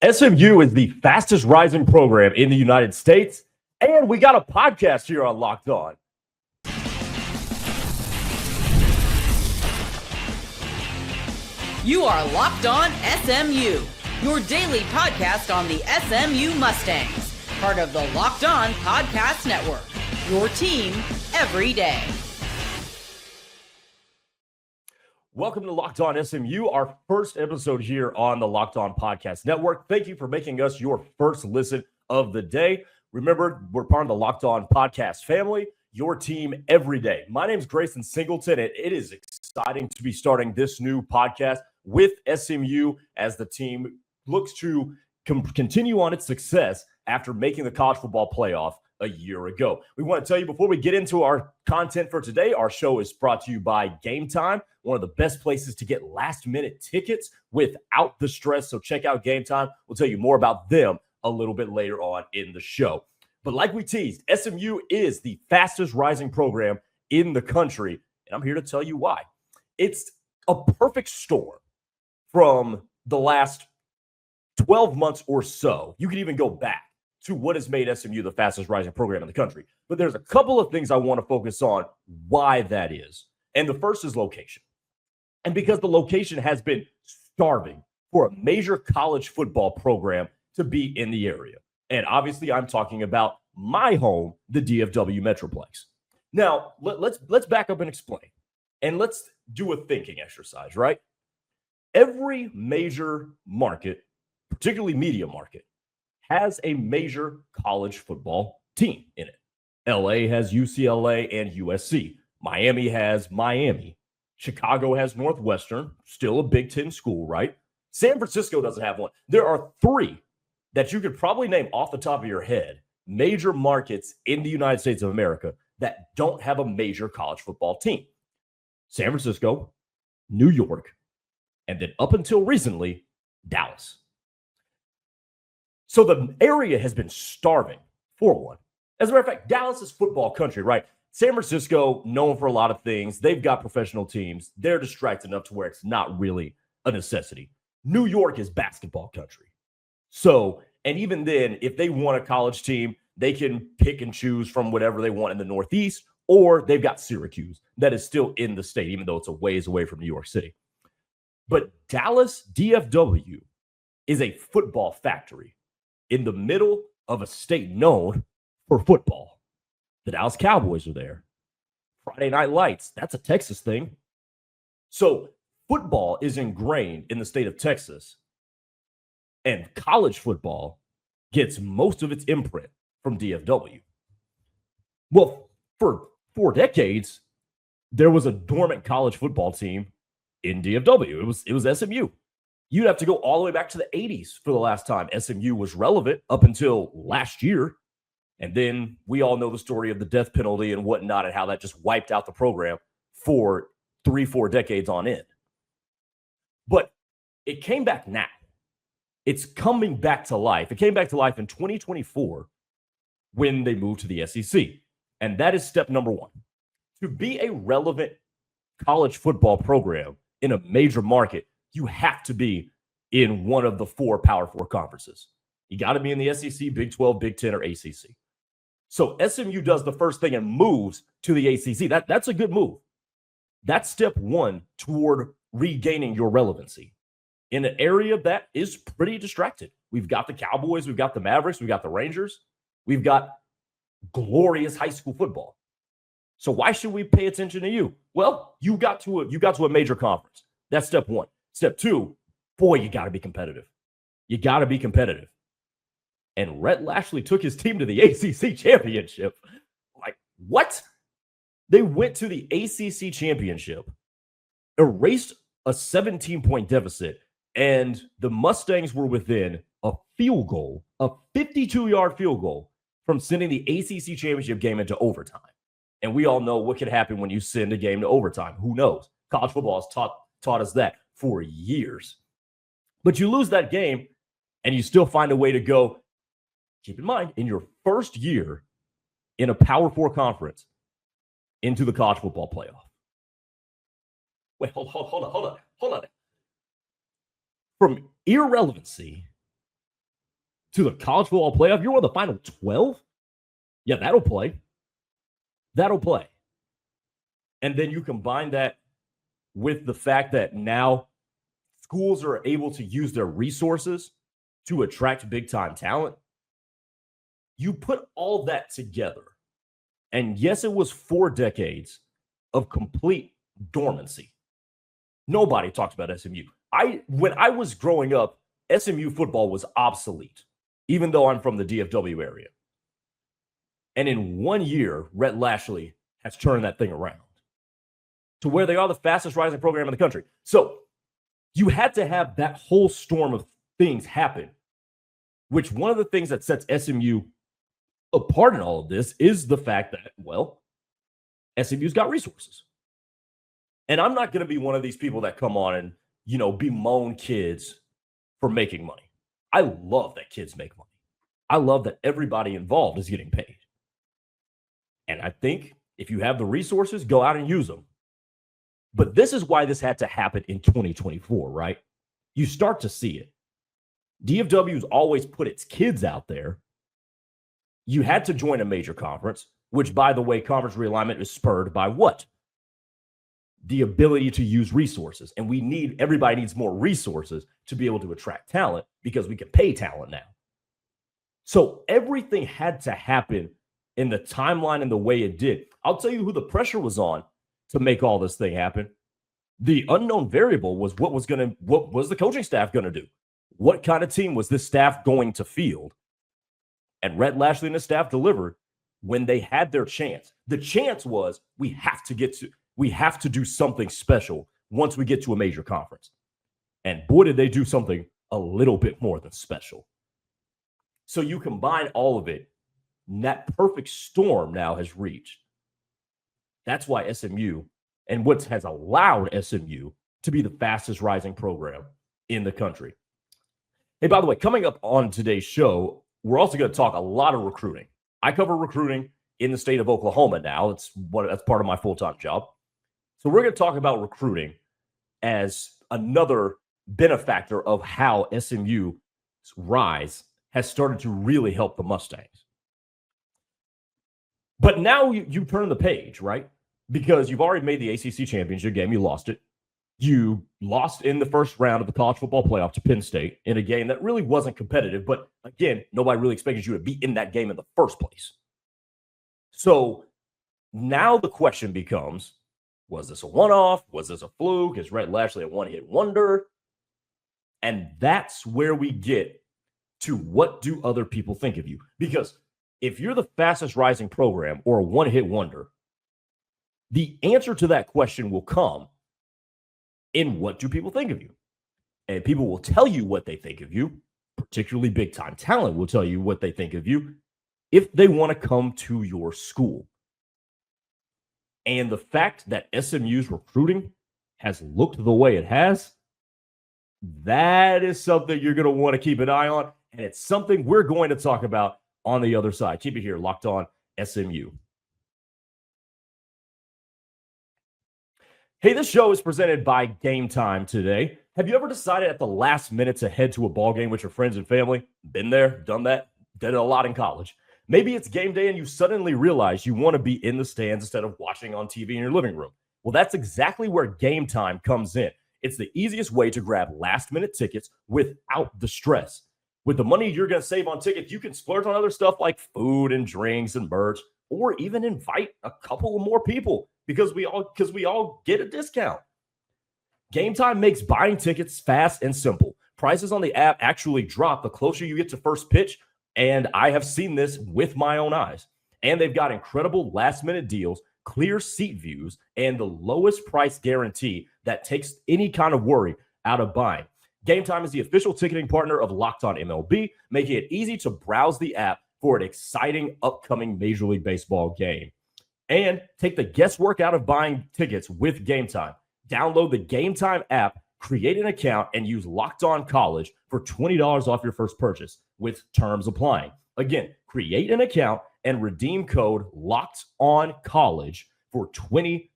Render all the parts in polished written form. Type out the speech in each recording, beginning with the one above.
SMU is the fastest rising program in the United States, and we got a podcast here on Locked On. You are Locked On SMU, your daily podcast on the SMU Mustangs, part of the Locked On Podcast Network, your team every day. Welcome to Locked On SMU, our first episode here on the Locked On Podcast Network. Thank you for making us your first listen of the day. Remember, we're part of the Locked On Podcast family, your team every day. My name is Grayson Singleton, and it is exciting to be starting this new podcast with SMU as the team looks to continue on its success after making the college football playoff a year ago. We want to tell you before we get into our content for today, our show is brought to you by Gametime, one of the best places to get last-minute tickets without the stress. So check out Gametime. We'll tell you more about them a little bit later on in the show. But like we teased, SMU is the fastest rising program in the country, and I'm here to tell you why. It's a perfect storm from the last 12 months or so. You can even go back to what has made SMU the fastest rising program in the country. But there's a couple of things I want to focus on why that is. And the first is location. And because the location has been starving for a major college football program to be in the area. And obviously I'm talking about my home, the DFW Metroplex. Now, let's back up and explain. And let's do a thinking exercise, right? Every major market, particularly media market, has a major college football team in it. LA has UCLA and USC. Miami has Miami. Chicago has Northwestern, still a Big Ten school, right? San Francisco doesn't have one. There are three that you could probably name off the top of your head, major markets in the United States of America that don't have a major college football team. San Francisco, New York, and then up until recently, Dallas. So the area has been starving for one. As a matter of fact, Dallas is football country, right? San Francisco, known for a lot of things. They've got professional teams. They're distracted enough to where it's not really a necessity. New York is basketball country. So, and even then, if they want a college team, they can pick and choose from whatever they want in the Northeast, or they've got Syracuse that is still in the state, even though it's a ways away from New York City. But Dallas DFW is a football factory in the middle of a state known for football. The Dallas Cowboys are there. Friday Night Lights, that's a Texas thing. So football is ingrained in the state of Texas, and college football gets most of its imprint from DFW. Well, for 4 decades, there was a dormant college football team in DFW. It was SMU. You'd have to go all the way back to the 80s for the last time SMU was relevant up until last year. And then we all know the story of the death penalty and whatnot and how that just wiped out the program for 3-4 decades on end. But it came back now. It's coming back to life. It came back to life in 2024 when they moved to the SEC. And that is step number one. To be a relevant college football program in a major market, you have to be in one of the 4 Power 4 conferences. You got to be in the SEC, Big 12, Big 10, or ACC. So SMU does the first thing and moves to the ACC. That's a good move. That's step one toward regaining your relevancy in an area that is pretty distracted. We've got the Cowboys, we've got the Mavericks, we've got the Rangers, we've got glorious high school football. So why should we pay attention to you? Well, you got to a major conference. That's step one. Step two, boy, you got to be competitive. You got to be competitive. And Rhett Lashley took his team to the ACC championship. Like, what? They went to the ACC championship, erased a 17-point deficit, and the Mustangs were within a field goal, a 52-yard field goal, from sending the ACC championship game into overtime. And we all know what can happen when you send a game to overtime. Who knows? College football has taught us that for years. But you lose that game, and you still find a way to go. Keep in mind, in your first year in a Power 4 conference, into the college football playoff. Wait, hold on. From irrelevancy to the college football playoff. You're one of the final 12? Yeah, that'll play. That'll play. And then you combine that with the fact that now schools are able to use their resources to attract big-time talent. You put all that together, and yes, it was 4 decades of complete dormancy. Nobody talks about SMU. When I was growing up, SMU football was obsolete, even though I'm from the DFW area. And in 1 year, Rhett Lashley has turned that thing around to where they are the fastest rising program in the country. So you had to have that whole storm of things happen, which one of the things that sets SMU apart in all of this is the fact that, well, SMU's got resources. And I'm not going to be one of these people that come on and, bemoan kids for making money. I love that kids make money. I love that everybody involved is getting paid. And I think if you have the resources, go out and use them. But this is why this had to happen in 2024, right? You start to see it. DFW's always put its kids out there. You had to join a major conference, which, by the way, conference realignment is spurred by what? The ability to use resources. And everybody needs more resources to be able to attract talent because we can pay talent now. So everything had to happen in the timeline and the way it did. I'll tell you who the pressure was on to make all this thing happen. The unknown variable was what was the coaching staff going to do? What kind of team was this staff going to field? And Rhett Lashley and his staff delivered when they had their chance. The chance was we have to do something special once we get to a major conference. And boy, did they do something a little bit more than special. So you combine all of it, and that perfect storm now has reached. That's why SMU, and what has allowed SMU to be the fastest rising program in the country. Hey, by the way, coming up on today's show, we're also going to talk a lot of recruiting. I cover recruiting in the state of Oklahoma now. That's part of my full-time job. So we're going to talk about recruiting as another benefactor of how SMU's rise has started to really help the Mustangs. But now you turn the page, right? Because you've already made the ACC championship game. You lost it. You lost in the first round of the college football playoff to Penn State in a game that really wasn't competitive. But again, nobody really expected you to be in that game in the first place. So now the question becomes, was this a one-off? Was this a fluke? Is Rhett Lashley a one-hit wonder? And that's where we get to what do other people think of you? Because if you're the fastest rising program or a one-hit wonder, the answer to that question will come in what do people think of you? And people will tell you what they think of you, particularly big-time talent will tell you what they think of you if they want to come to your school. And the fact that SMU's recruiting has looked the way it has, that is something you're going to want to keep an eye on. And it's something we're going to talk about on the other side. Keep it here, Locked On SMU. Hey, this show is presented by Gametime today. Have you ever decided at the last minute to head to a ball game with your friends and family? Been there, done that, did it a lot in college. Maybe it's game day and you suddenly realize you want to be in the stands instead of watching on TV in your living room. Well, that's exactly where Gametime comes in. It's the easiest way to grab last-minute tickets without the stress. With the money you're going to save on tickets, you can splurge on other stuff like food and drinks and merch, or even invite a couple of more people because we all get a discount. Gametime makes buying tickets fast and simple. Prices on the app actually drop the closer you get to first pitch, and I have seen this with my own eyes. And they've got incredible last-minute deals, clear seat views, and the lowest price guarantee that takes any kind of worry out of buying. Gametime is the official ticketing partner of Locked On MLB, making it easy to browse the app for an exciting upcoming Major League Baseball game. And take the guesswork out of buying tickets with Gametime. Download the Gametime app, create an account, and use Locked On College for $20 off your first purchase with terms applying. Again, create an account and redeem code Locked On College for $20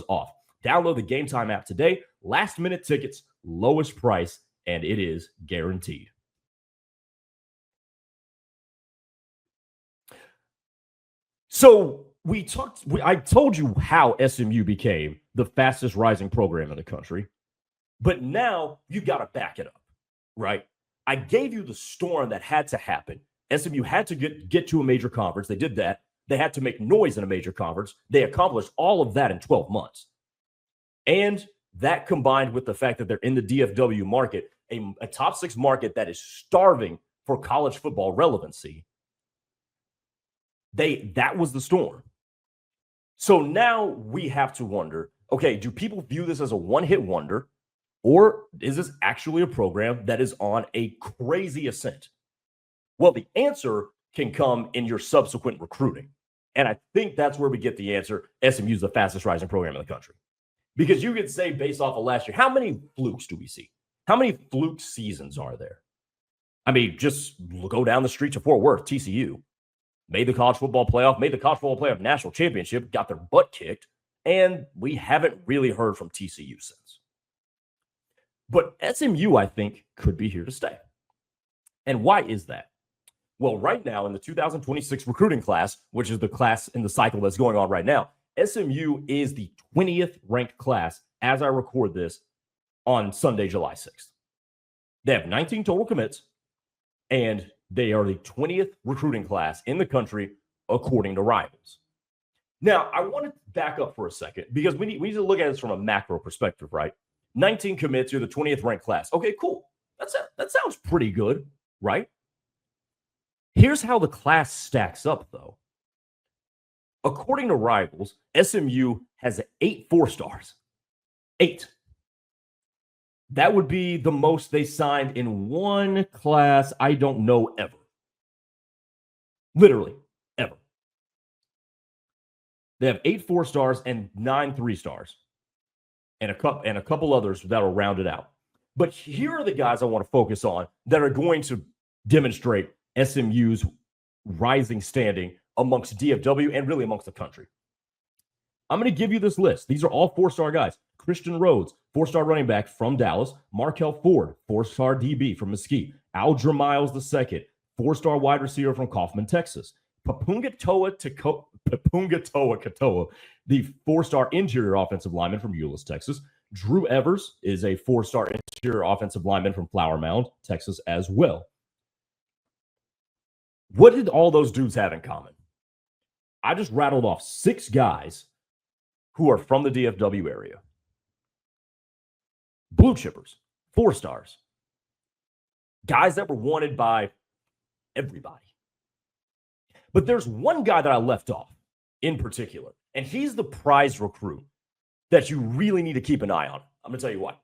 off. Download the Gametime app today. Last minute tickets, lowest price, and it is guaranteed. So I told you how SMU became the fastest rising program in the country, but now you got to back it up, right? I gave you the storm that had to happen. SMU had to get to a major conference. They did that. They had to make noise in a major conference. They accomplished all of that in 12 months. And that combined with the fact that they're in the DFW market, a top 6 market that is starving for college football relevancy, that was the storm. So now we have to wonder, okay, do people view this as a one-hit wonder, or is this actually a program that is on a crazy ascent? Well, the answer can come in your subsequent recruiting. And I think that's where we get the answer. SMU is the fastest rising program in the country. Because you could say, based off of last year, how many flukes do we see? How many fluke seasons are there? I mean, just go down the street to Fort Worth, TCU. Made the college football playoff, made the college football playoff national championship, got their butt kicked, and we haven't really heard from TCU since. But SMU, I think, could be here to stay. And why is that? Well, right now in the 2026 recruiting class, which is the class in the cycle that's going on right now, SMU is the 20th ranked class as I record this on Sunday, July 6th. They have 19 total commits, and they are the 20th recruiting class in the country, according to Rivals. Now, I want to back up for a second because we need to look at this from a macro perspective, right? 19 commits, you're the 20th ranked class. Okay, cool. That sounds pretty good, right? Here's how the class stacks up, though. According to Rivals, SMU has 8 4-stars. 8. That would be the most they signed in one class, I don't know, ever. Literally, ever. They have 8 4-stars and 9 3-stars. And a couple others that'll round it out. But here are the guys I want to focus on that are going to demonstrate SMU's rising standing amongst DFW and really amongst the country. I'm going to give you this list. These are all 4-star guys. Christian Rhodes, 4-star running back from Dallas. Markel Ford, 4-star DB from Mesquite. Aldra Miles II, 4-star wide receiver from Kaufman, Texas. Papunga Toa Katoa, the 4-star interior offensive lineman from Euless, Texas. Drew Evers is a 4-star interior offensive lineman from Flower Mound, Texas as well. What did all those dudes have in common? I just rattled off 6 guys who are from the DFW area. Blue chippers, 4-stars. Guys that were wanted by everybody. But there's one guy that I left off in particular, and he's the prize recruit that you really need to keep an eye on. I'm going to tell you why.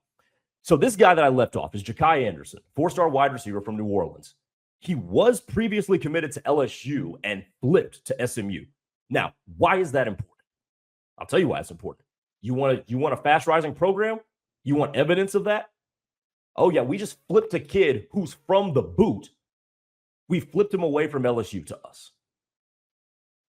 So this guy that I left off is Jakai Anderson, 4-star wide receiver from New Orleans. He was previously committed to LSU and flipped to SMU. Now, why is that important? I'll tell you why it's important. You want a fast rising program? You want evidence of that? Oh, yeah, we just flipped a kid who's from the boot. We flipped him away from LSU to us.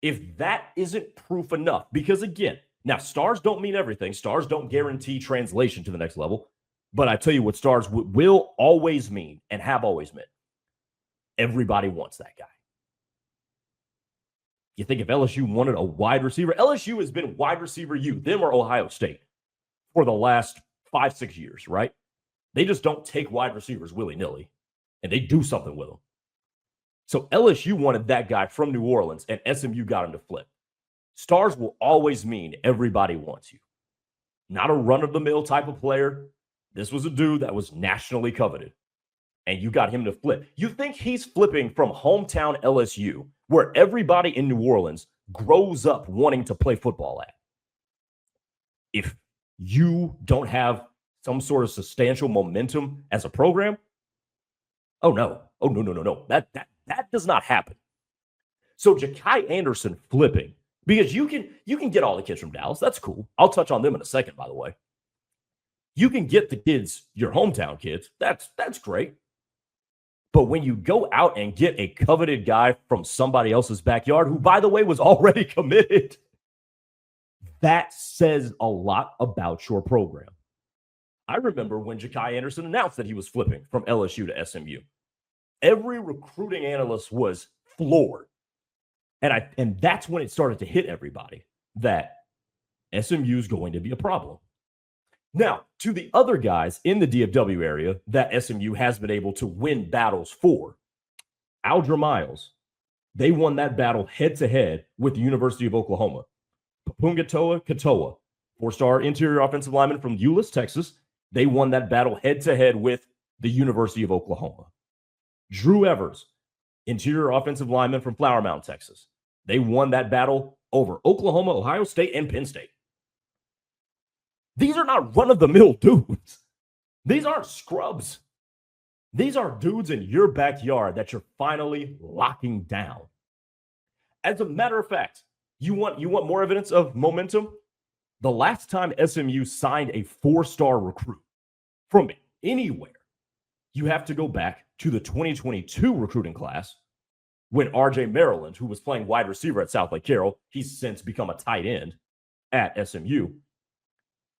If that isn't proof enough, because again, now stars don't mean everything. Stars don't guarantee translation to the next level. But I tell you what stars will always mean and have always meant. Everybody wants that guy. You think if LSU wanted a wide receiver, LSU has been wide receiver them or Ohio State for the last 5-6 years, right? They just don't take wide receivers willy-nilly, and they do something with them. So LSU wanted that guy from New Orleans, and SMU got him to flip. Stars will always mean everybody wants you. Not a run-of-the-mill type of player. This was a dude that was nationally coveted, and you got him to flip. You think he's flipping from hometown LSU, where everybody in New Orleans grows up wanting to play football at. If you don't have some sort of substantial momentum as a program, oh no. That does not happen. So Jakai Anderson flipping, because you can get all the kids from Dallas. That's cool. I'll touch on them in a second, by the way. You can get the kids, your hometown kids. That's great. But when you go out and get a coveted guy from somebody else's backyard, who, by the way, was already committed, that says a lot about your program. I remember when Jakai Anderson announced that he was flipping from LSU to SMU. Every recruiting analyst was floored. And that's when it started to hit everybody that SMU is going to be a problem. Now, to the other guys in the DFW area that SMU has been able to win battles for, Aldra Miles, they won that battle head-to-head with the University of Oklahoma. Papungatoa Katoa, four-star interior offensive lineman from Euless, Texas, they won that battle head-to-head with the University of Oklahoma. Drew Evers, interior offensive lineman from Flower Mound, Texas, they won that battle over Oklahoma, Ohio State, and Penn State. These are not run-of-the-mill dudes. These aren't scrubs. These are dudes in your backyard that you're finally locking down. As a matter of fact, you want more evidence of momentum? The last time SMU signed a four-star recruit from anywhere, you have to go back to the 2022 recruiting class when RJ Maryland, who was playing wide receiver at South Lake Carroll, he's since become a tight end at SMU.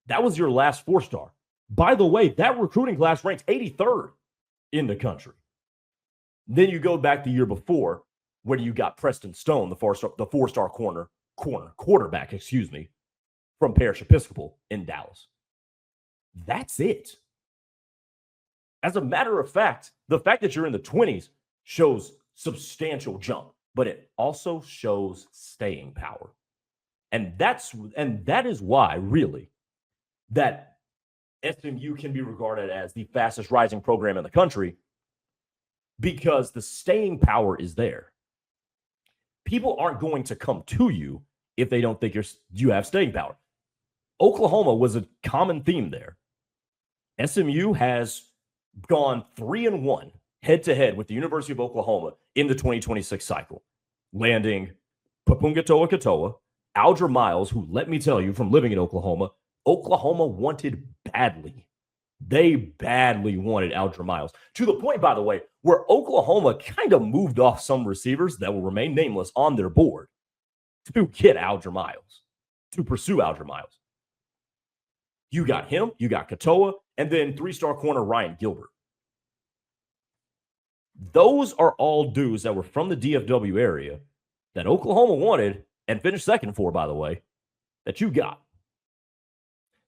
That was your last four-star. By the way, that recruiting class ranks 83rd in the country. Then you go back the year before where you got Preston Stone, the four-star quarterback, from Parish Episcopal in Dallas. That's it. As a matter of fact, the fact that you're in the 20s shows substantial jump, but it also shows staying power. And that is why, really, that SMU can be regarded as the fastest rising program in the country, because the staying power is there. People aren't going to come to you if they don't think you have staying power. Oklahoma was a common theme there. SMU has gone 3-1 head-to-head with the University of Oklahoma in the 2026 cycle, landing Papungatoa Katoa, Aldra Miles, who, let me tell you, from living in Oklahoma wanted badly. They badly wanted Aldra Miles, to the point, by the way, where Oklahoma kind of moved off some receivers that will remain nameless on their board to get Aldra Miles, to pursue Aldra Miles. You got him, you got Katoa, and then three-star corner Ryan Gilbert. Those are all dudes that were from the DFW area that Oklahoma wanted and finished second for, by the way, that you got.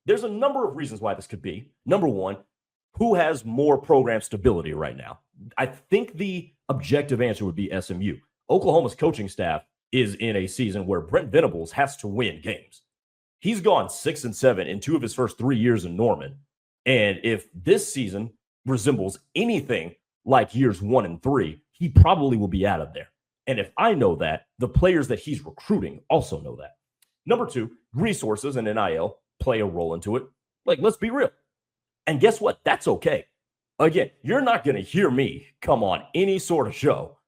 There's a number of reasons why this could be. Number one, who has more program stability right now? I think the objective answer would be SMU. Oklahoma's coaching staff is in a season where Brent Venables has to win games. He's gone 6-7 in 2 of his first 3 years in Norman. And if this season resembles anything like years 1 and 3, he probably will be out of there. And if I know that, the players that he's recruiting also know that. Number two, resources and NIL play a role into it. Like, let's be real. And guess what? That's okay. Again, you're not going to hear me come on any sort of show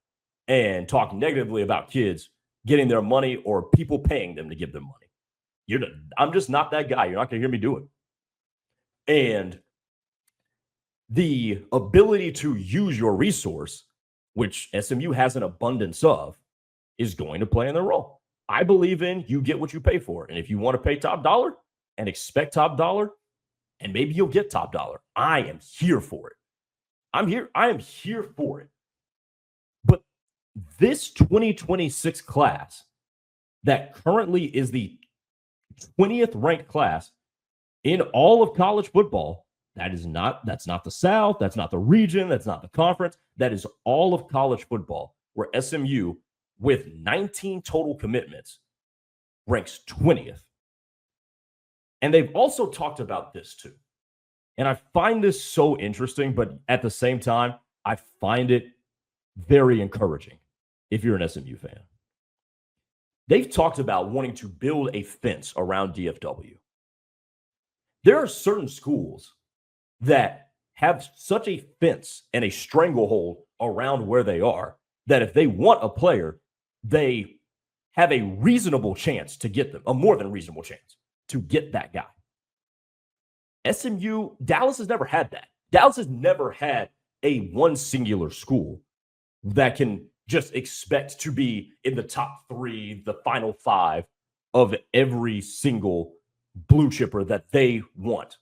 and talk negatively about kids getting their money or people paying them to give them money. I'm just not that guy. You're not going to hear me do it. And the ability to use your resource, which SMU has an abundance of, is going to play in their role. I believe in you get what you pay for. And if you want to pay top dollar and expect top dollar, and maybe you'll get top dollar, I am here for it. I am here for it. But this 2026 class that currently is the 20th ranked class in all of college football, that's not the South, that's not the region, that's not the conference, that is all of college football, where SMU, with 19 total commitments, ranks 20th. And they've also talked about this too. And I find this so interesting, but at the same time, I find it very encouraging if you're an SMU fan. They've talked about wanting to build a fence around DFW. There are certain schools that have such a fence and a stranglehold around where they are that if they want a player, they have a reasonable chance to get them, a more than reasonable chance to get that guy. Dallas has never had that. Dallas has never had a one singular school that can just expect to be in the top 3, the final 5 of every single blue chipper that they want.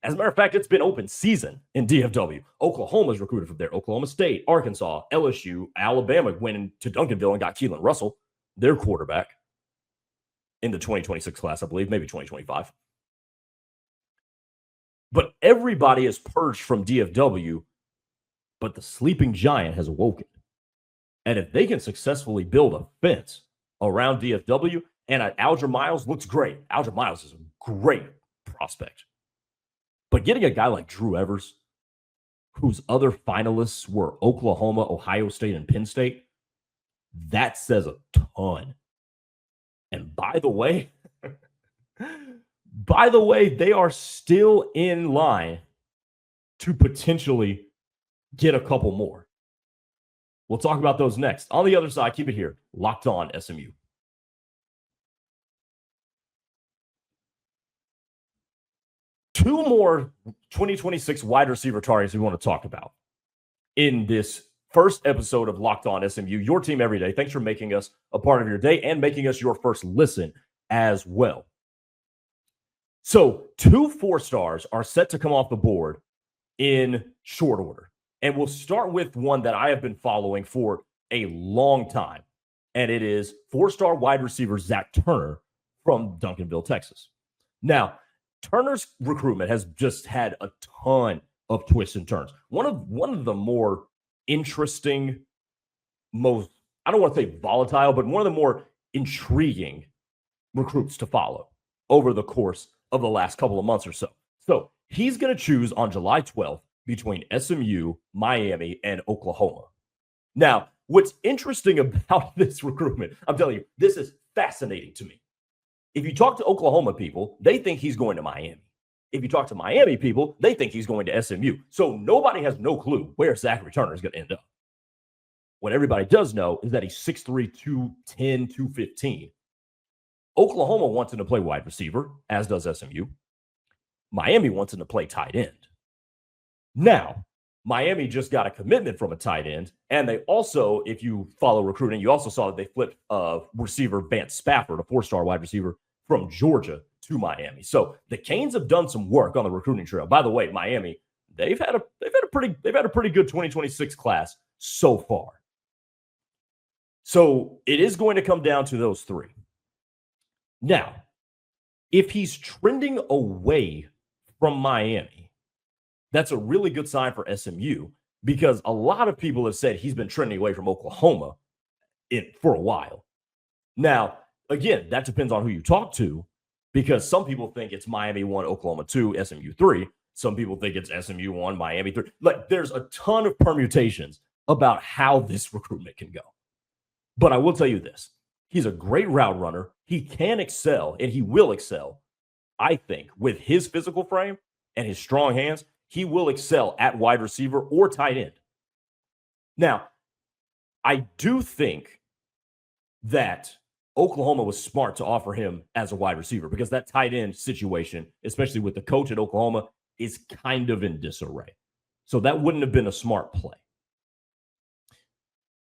As a matter of fact, it's been open season in DFW. Oklahoma's recruited from there. Oklahoma State, Arkansas, LSU, Alabama went into Duncanville and got Keelan Russell. their quarterback in the 2026 class, I believe, maybe 2025. But everybody is purged from DFW, but the sleeping giant has awoken. And if they can successfully build a fence around DFW, and Alger Miles looks great. Alger Miles is a great prospect. But getting a guy like Drew Evers, whose other finalists were Oklahoma, Ohio State, and Penn State, that says a ton. And by the way, they are still in line to potentially get a couple more. We'll talk about those next. On the other side, keep it here. Locked On SMU. Two more 2026 wide receiver targets we want to talk about in this first episode of Locked On SMU, your team every day. Thanks for making us a part of your day and making us your first listen as well. So 2 4-stars are set to come off the board in short order. And we'll start with one that I have been following for a long time. And it is 4-star wide receiver Zack Turner from Duncanville, Texas. Now, Turner's recruitment has just had a ton of twists and turns. One of the more interesting, most, I don't want to say volatile, but one of the more intriguing recruits to follow over the course of the last couple of months or so. So he's going to choose on July 12th between SMU, Miami, and Oklahoma. Now, what's interesting about this recruitment, I'm telling you, this is fascinating to me. If you talk to Oklahoma people, they think he's going to Miami. If you talk to Miami people, they think he's going to SMU. So nobody has no clue where Zachary Turner is going to end up. What everybody does know is that he's 6'3", 210, 215. Oklahoma wants him to play wide receiver, as does SMU. Miami wants him to play tight end. Now, Miami just got a commitment from a tight end, and they also, if you follow recruiting, you also saw that they flipped receiver Vance Spafford, a 4-star wide receiver from Georgia, to Miami. So the Canes have done some work on the recruiting trail. By the way, Miami, they've had a pretty good 2026 class so far. So it is going to come down to those 3. Now, if he's trending away from Miami, that's a really good sign for SMU because a lot of people have said he's been trending away from Oklahoma for a while. Now, again, that depends on who you talk to because some people think it's Miami 1, Oklahoma 2, SMU 3. Some people think it's SMU 1, Miami 3. Like, there's a ton of permutations about how this recruitment can go. But I will tell you this. He's a great route runner. He can excel, and he will excel, I think, with his physical frame and his strong hands. He will excel at wide receiver or tight end. Now, I do think that Oklahoma was smart to offer him as a wide receiver because that tight end situation, especially with the coach at Oklahoma, is kind of in disarray. So that wouldn't have been a smart play.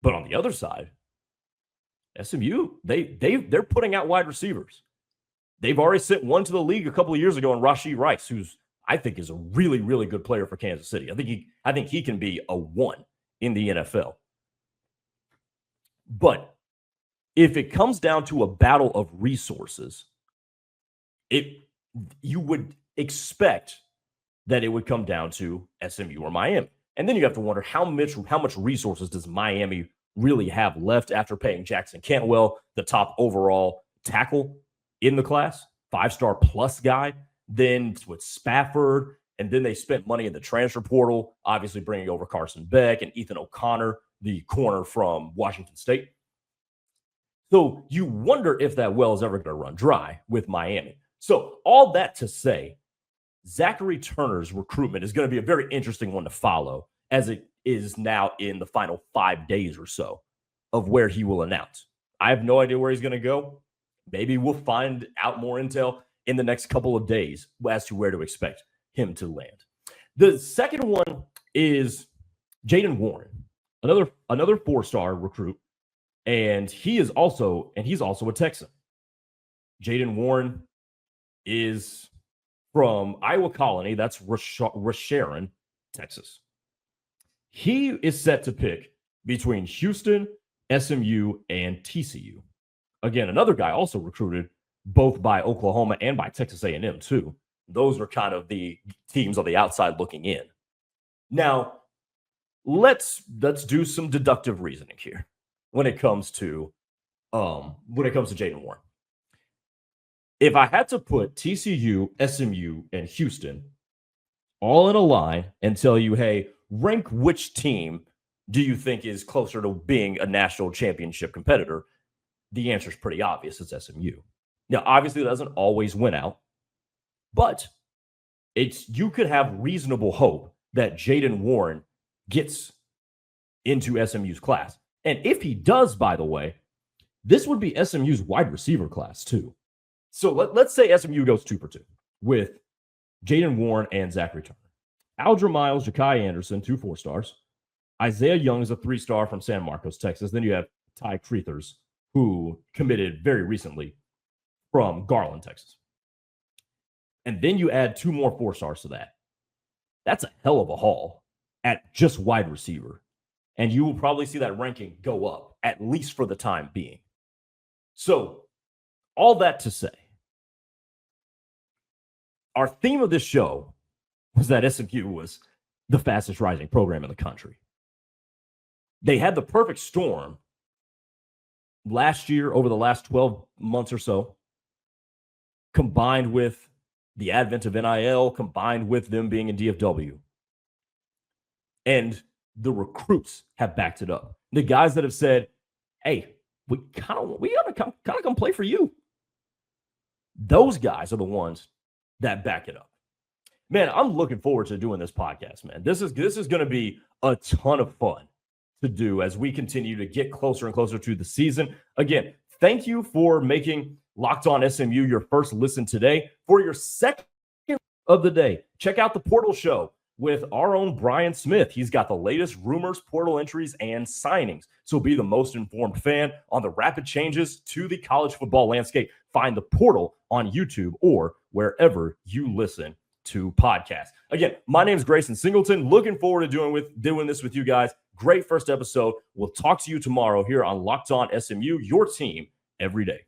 But on the other side, SMU, they're putting out wide receivers. They've already sent one to the league a couple of years ago in Rashee Rice, who's I think is a really, really good player for Kansas City. I think he can be a 1 in the NFL. But if it comes down to a battle of resources, you would expect that it would come down to SMU or Miami. And then you have to wonder how much resources does Miami really have left after paying Jackson Cantwell, the top overall tackle in the class, 5-star plus guy, then with Spafford, and then they spent money in the transfer portal, obviously bringing over Carson Beck and Ethan O'Connor, the corner from Washington State. So you wonder if that well is ever going to run dry with Miami. So all that to say, Zachary Turner's recruitment is going to be a very interesting one to follow as it is now in the final 5 days or so of where he will announce. I have no idea where he's going to go. Maybe we'll find out more intel in the next couple of days as to where to expect him to land. The second one is Jaden Warren, another 4-star recruit, and he's also a Texan. Jaden Warren is from Iowa Colony, that's Rasharon, Texas. He is set to pick between Houston, SMU, and TCU. Again, another guy also recruited both by Oklahoma and by Texas A&M too. Those are kind of the teams on the outside looking in. Now, let's do some deductive reasoning here when it comes to Jaden Warren. If I had to put TCU, SMU, and Houston all in a line and tell you, hey, rank which team do you think is closer to being a national championship competitor, the answer is pretty obvious. It's SMU. Now, obviously, that doesn't always win out, but you could have reasonable hope that Jaden Warren gets into SMU's class. And if he does, by the way, this would be SMU's wide receiver class too. So let's say SMU goes 2 for 2 with Jaden Warren and Zack Turner. Aldra Miles, Jakai Anderson, 2 4-stars. Isaiah Young is a 3-star from San Marcos, Texas. Then you have Ty Creethers, who committed very recently from Garland, Texas. And then you add 2 more 4-stars to that. That's a hell of a haul at just wide receiver. And you will probably see that ranking go up, at least for the time being. So, all that to say, our theme of this show was that SMU was the fastest rising program in the country. They had the perfect storm last year, over the last 12 months or so, combined with the advent of NIL, combined with them being in DFW. And the recruits have backed it up. The guys that have said, hey, we gotta come play for you. Those guys are the ones that back it up. Man, I'm looking forward to doing this podcast, man. This is going to be a ton of fun to do as we continue to get closer and closer to the season. Again, thank you for making Locked On SMU your first listen today. For your second of the day, check out the Portal Show with our own Brian Smith. He's got the latest rumors, portal entries, and signings. So be the most informed fan on the rapid changes to the college football landscape. Find the Portal on YouTube or wherever you listen to podcasts. Again, my name is Grayson Singleton. Looking forward to doing this with you guys. Great first episode. We'll talk to you tomorrow here on Locked On SMU, your team every day.